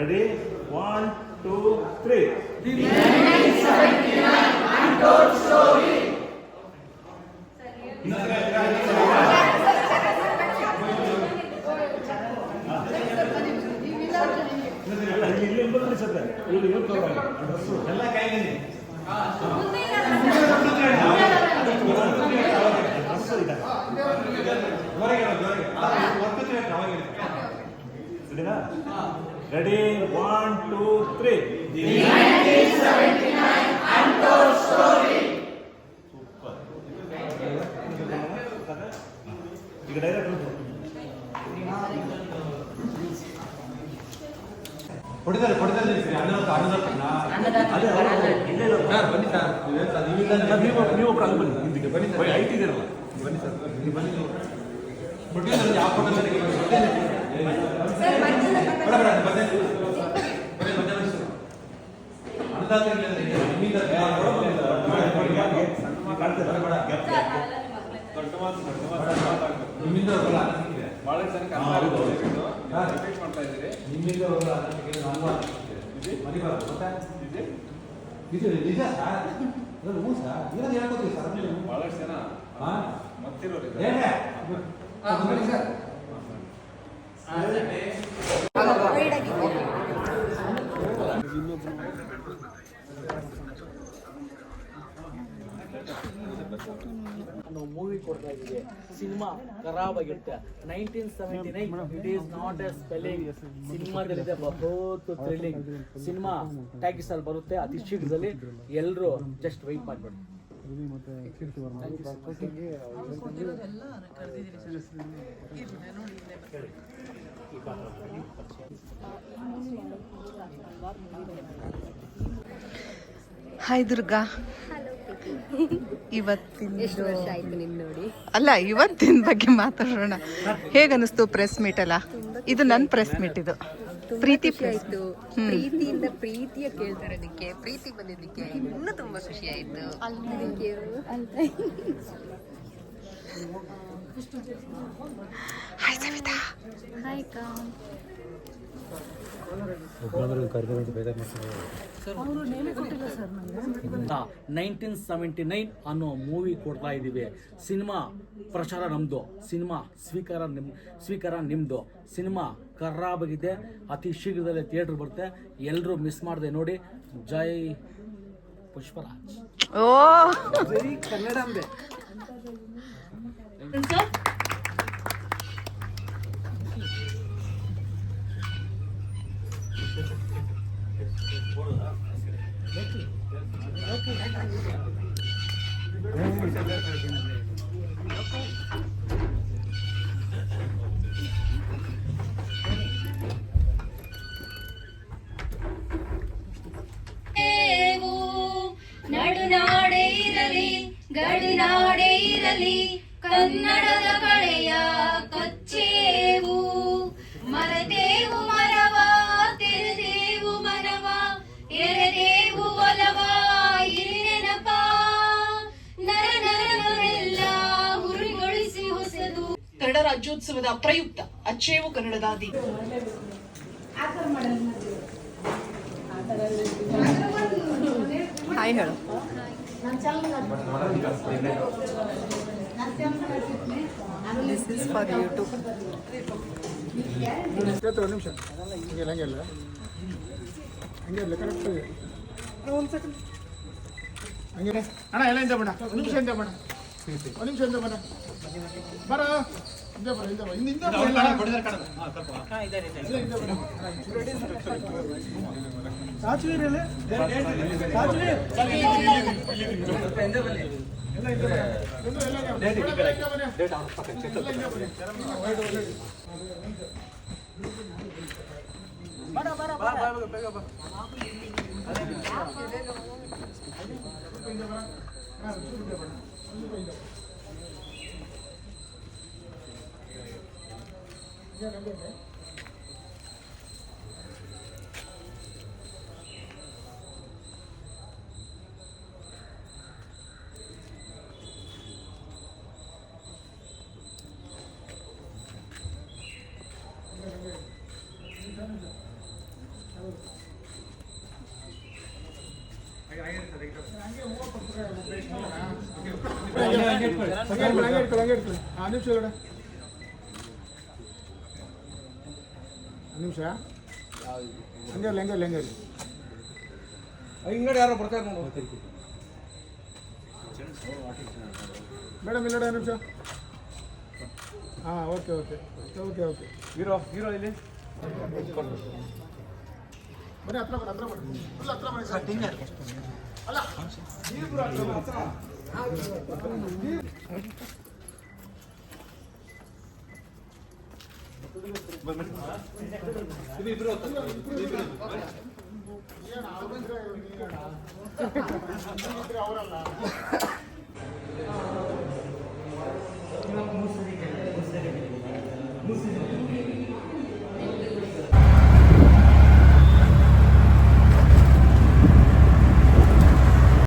Ready 1 2 3 The 1979 Untold Story. ಎಲ್ಲ ಕೈಗೆ ready 1 2 3 The 1979 Untold Story. Super. ಈಗ ಡೈರೆಕ್ಟ್ ಕೊಡಿದ್ದಾರೆ ಸರ್ ಬನ್ನಿ ಸರ್ ನೀವು ಕಾಲ್ ಬನ್ನಿ ಹಿಂದಿಗೆ ಬನ್ನಿ ಸರ್. ಐತಿದ್ದೀರಲ್ಲ ಬನ್ನಿ ಸರ್ ನೀವು ಬನ್ನಿ ಕೊಟ್ಟಿದ್ದಾರೆ ಯಾವ ಫೋಟೋ ನಿಮ್ಮಿಂದ ಬಹಳ ಜನಕ್ಕೆ ರಿಪೀಟ್ ಮಾಡ್ತಾ ಇದ್ದೀರಿ. ನಿಮ್ಮಿಂದ ಇದು ನಿಜ ಸರ್ ಹ್ಞೂ ಸರ್ ಏನದು ಹೇಳ್ಕೊತೀವಿ ಸರ್ ಬಹಳಷ್ಟು ಜನ ಹಾಂ ಮತ್ತಿರೋರು ನಾವು ಮೂವಿ ಕೊಡ್ತಾ ಇದ್ದೀವಿ. ಸಿನಿಮಾ ಖರಾಬ್ ಆಗಿರುತ್ತೆ. 1979 it is not a spelling. ಸಿನಿಮಾದಲ್ಲಿದೆ ಬಹುತ್ ಥ್ರಿಲ್ಲಿಂಗ್. ಸಿನಿಮಾ ಟ್ಯಾಗಿಸ್ ಅಲ್ಲಿ ಬರುತ್ತೆ ಅತಿ ಶೀಘ್ರದಲ್ಲಿ. ಎಲ್ಲರೂ ಜಸ್ಟ್ ವೆಯ್ಟ್ ಮಾಡಬೇಡಿ. ಹಾಯ್ ದುರ್ಗಾ, ಇವತ್ತಿನ ಬಗ್ಗೆ ಮಾತಾಡೋಣ. ಹೇಗನ್ನಿಸ್ತು ಪ್ರೆಸ್ ಮೀಟ್ ಅಲ್ಲ? ಇದು ನನ್ನ ಪ್ರೆಸ್ ಮೀಟ್. ಇದು ಪ್ರೀತಿ ಆಯ್ತು. ಪ್ರೀತಿಯಿಂದ ಪ್ರೀತಿಯ ಕೇಳ್ತಾರದಕ್ಕೆ, ಪ್ರೀತಿ ಬಂದಿದ್ದಕ್ಕೆ ಇನ್ನೂ ತುಂಬಾ ಖುಷಿ ಆಯ್ತು. ಹಾಯ್ ಸವಿತಾ. ಹಾಯ್ ಕಾ. 1979 ಅನ್ನೋ ಮೂವಿ ಕೊಡ್ತಾ ಇದ್ದೀವಿ. ಸಿನಿಮಾ ಪ್ರಚಾರ ನಮ್ಮದು, ಸಿನಿಮಾ ಸ್ವೀಕಾರ ನಿಮ್ಮದು. ಸಿನಿಮಾ ಖರಾಬಾಗಿದೆ, ಅತಿ ಶೀಘ್ರದಲ್ಲೇ ಥಿಯೇಟ್ರ್ ಬರುತ್ತೆ. ಎಲ್ಲರೂ ಮಿಸ್ ಮಾಡದೆ ನೋಡಿ. ಜೈ ಪುಷ್ಪರಾಜ್. ಓ ಕನ್ನಡ ಅಂದೆ. ನಡುನಾಡೆ ಇರಲಿ ಗಡಿನಾಡೆ ಇರಲಿ ಕನ್ನಡದ ಕಳೆಯ ಕಚ್ಚೇವು. ಮರದೇವು ಮರವ ತೆರೆದೇವು ಮನವ ಎರೆದೇವು ಒಲವ ಇರಿನೆನಪ ನರ ನರನೆಲ್ಲ ಹುರಿಗೊಳಿಸಿ ಹೊಸದು. ಕನ್ನಡ ರಾಜ್ಯೋತ್ಸವದ ಪ್ರಯುಕ್ತ ಅಚ್ಚೇವು ಕನ್ನಡದ ಹಾಯ್ ಹೇಳು. This is for YouTube. ಒಂದು ನಿಮಿಷ ಹಂಗೆ ಕರೆಕ್ಟ್ ಒಂದು ಸೆಕೆಂಡ್ ಹಂಗೆ ಅಣ್ಣ ಎಲ್ಲ ಇಂದ ಬೇಡ. ಒಂದು ನಿಮಿಷ ಇಂದ ಬೇಡ, ಒಂದು ನಿಮಿಷ ಇಂದ ಬೇಡ. ಬರ ಹಿಂದೆ ಬರ, ಹಿಂದೆ ಬರ, ಹಿಂದೆ ಸಾಚುವಿ ಎಲ್ಲ ಹಂಗೆ ಇಟ್ಕೊಳ್ಳಿ ನಿಮಿಷ ಒಳಗಡೆ ನಿಮಿಷ ಹಂಗೆ ಇರಲಿ ಹಿಂಗಡೆ ಯಾರೋ ಬರ್ತಾರೆ ನೋಡು. ಮೇಡಮ್ ಇಲ್ಲಡೆ ನಿಮಿಷ ಹಾಂ ಓಕೆ ಹೀರೋ ಇಲ್ಲಿ ಬನ್ನಿ ಹತ್ರ ಬನ್ನಿ ಫುಲ್ ಹತ್ರ ಬನ್ನಿ ಸರ್ ಅಲ್ಲ ನೀವು ಕೂಡ ಹತ್ರ ಅವರಲ್ಲ